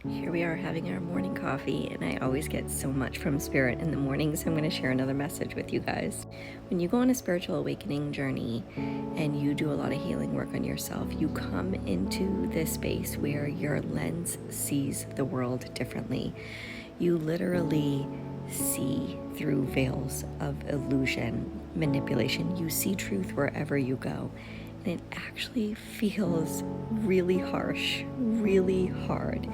Here we are having our morning coffee, and I always get so much from Spirit in the morning, so I'm going to share another message with you guys. When you go on a spiritual awakening journey and you do a lot of healing work on yourself, you come into this space where your lens sees the world differently. You literally see through veils of illusion, manipulation. You see truth wherever you go. And it actually feels really harsh, really hard.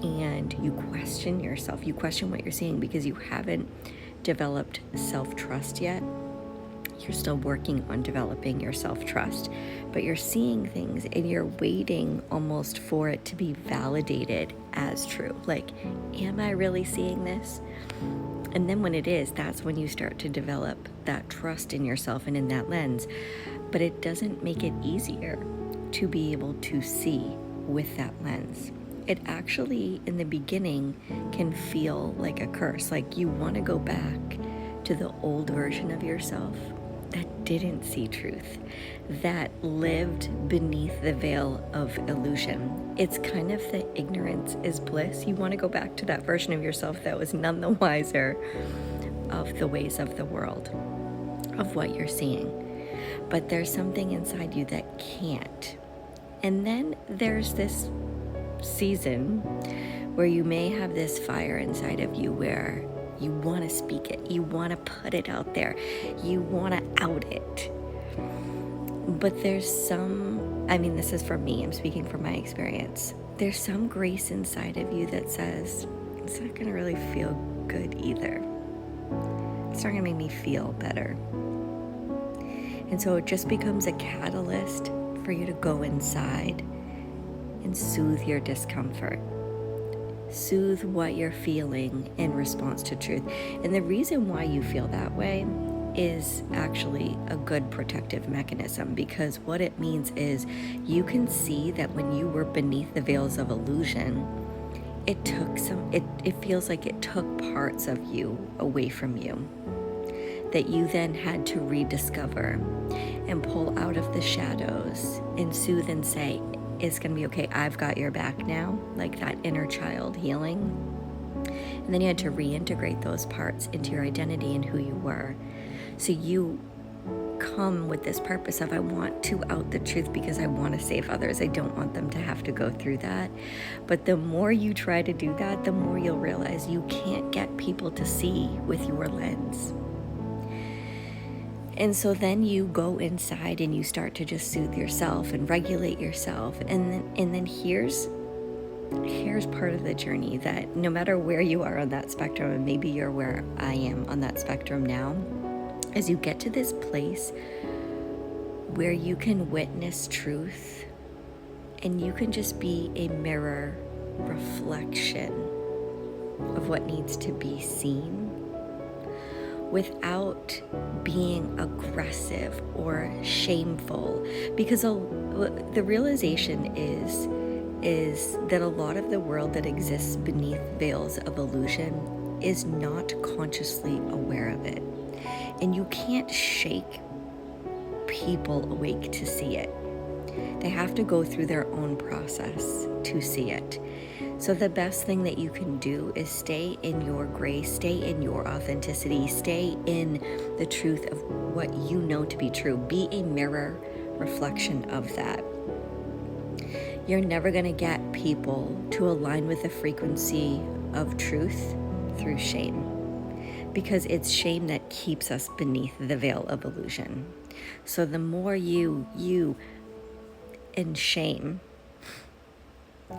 And you question yourself. You question what you're seeing because you haven't developed self-trust yet. You're still working on developing your self-trust, but you're seeing things and you're waiting almost for it to be validated as true. Like, am I really seeing this? And then when it is, that's when you start to develop that trust in yourself and in that lens. But it doesn't make it easier to be able to see with that lens. It actually, in the beginning, can feel like a curse. Like you want to go back to the old version of yourself that didn't see truth, that lived beneath the veil of illusion. It's kind of the ignorance is bliss. You want to go back to that version of yourself that was none the wiser of the ways of the world, of what you're seeing. But there's something inside you that can't. And then there's this season where you may have this fire inside of you where you want to speak it, you want to put it out there, you want to out it. But there's this is for me, I'm speaking from my experience. There's some grace inside of you that says, it's not going to really feel good either. It's not going to make me feel better. And so it just becomes a catalyst for you to go inside and soothe your discomfort. Soothe what you're feeling in response to truth. And the reason why you feel that way is actually a good protective mechanism, because what it means is you can see that when you were beneath the veils of illusion, it feels like it took parts of you away from you that you then had to rediscover and pull out of the shadows and soothe and say, it's going to be okay. I've got your back now, like that inner child healing. And then you had to reintegrate those parts into your identity and who you were. So you come with this purpose of, I want to out the truth because I want to save others. I don't want them to have to go through that. But the more you try to do that, the more you'll realize you can't get people to see with your lens. And so then you go inside and you start to just soothe yourself and regulate yourself. And then here's part of the journey that no matter where you are on that spectrum, and maybe you're where I am on that spectrum now, as you get to this place where you can witness truth and you can just be a mirror reflection of what needs to be seen, without being aggressive or shameful. Because the realization is that a lot of the world that exists beneath veils of illusion is not consciously aware of it. And you can't shake people awake to see it. They have to go through their own process to see it. So the best thing that you can do is stay in your grace, stay in your authenticity, stay in the truth of what you know to be true. Be a mirror reflection of that. You're never going to get people to align with the frequency of truth through shame, because it's shame that keeps us beneath the veil of illusion. So the more you in shame,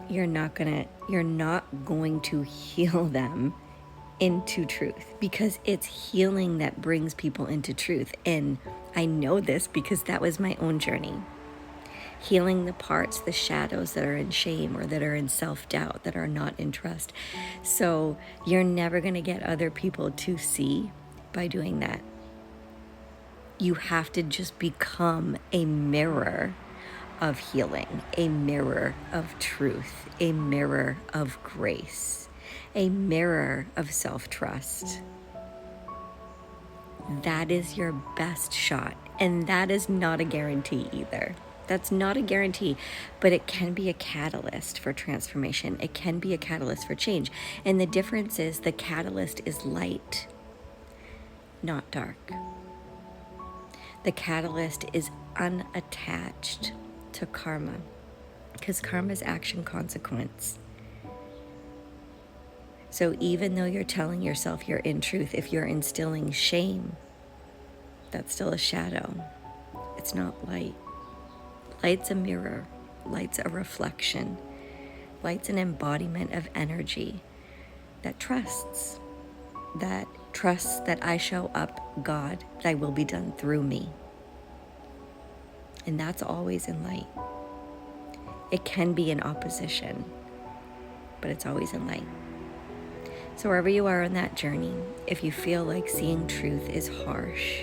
you're not going to heal them into truth, because it's healing that brings people into truth. And I know this because that was my own journey. Healing the parts, the shadows that are in shame or that are in self-doubt, that are not in trust. So you're never going to get other people to see by doing that. You have to just become a mirror of healing, a mirror of truth, a mirror of grace, a mirror of self-trust. That is your best shot, and that is not a guarantee either. That's not a guarantee, but it can be a catalyst for transformation. It can be a catalyst for change. And the difference is the catalyst is light, not dark. The catalyst is unattached to karma, because karma is action consequence. So even though you're telling yourself you're in truth, if you're instilling shame, that's still a shadow. It's not light. Light's a mirror. Light's a reflection. Light's an embodiment of energy that trusts that I show up, God, thy will be done through me. And that's always in light. It can be in opposition, but it's always in light. So wherever you are on that journey, if you feel like seeing truth is harsh,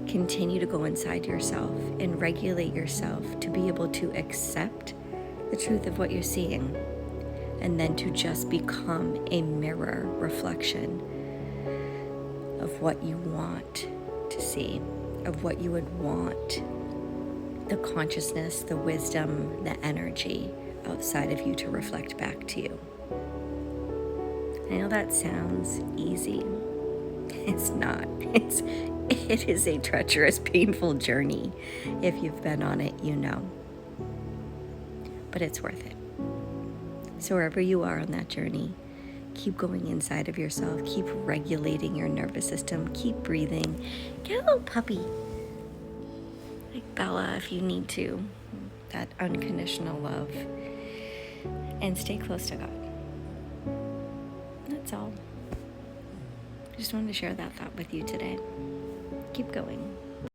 continue to go inside yourself and regulate yourself to be able to accept the truth of what you're seeing, and then to just become a mirror reflection of what you want to see, of what you would want the consciousness, the wisdom, the energy outside of you to reflect back to you. I know that sounds easy. It's not. It is a treacherous, painful journey. If you've been on it, you know. But it's worth it. So wherever you are on that journey, keep going inside of yourself. Keep regulating your nervous system. Keep breathing. Get a little puppy, like Bella, if you need to. That unconditional love. And stay close to God. That's all. Just wanted to share that thought with you today. Keep going.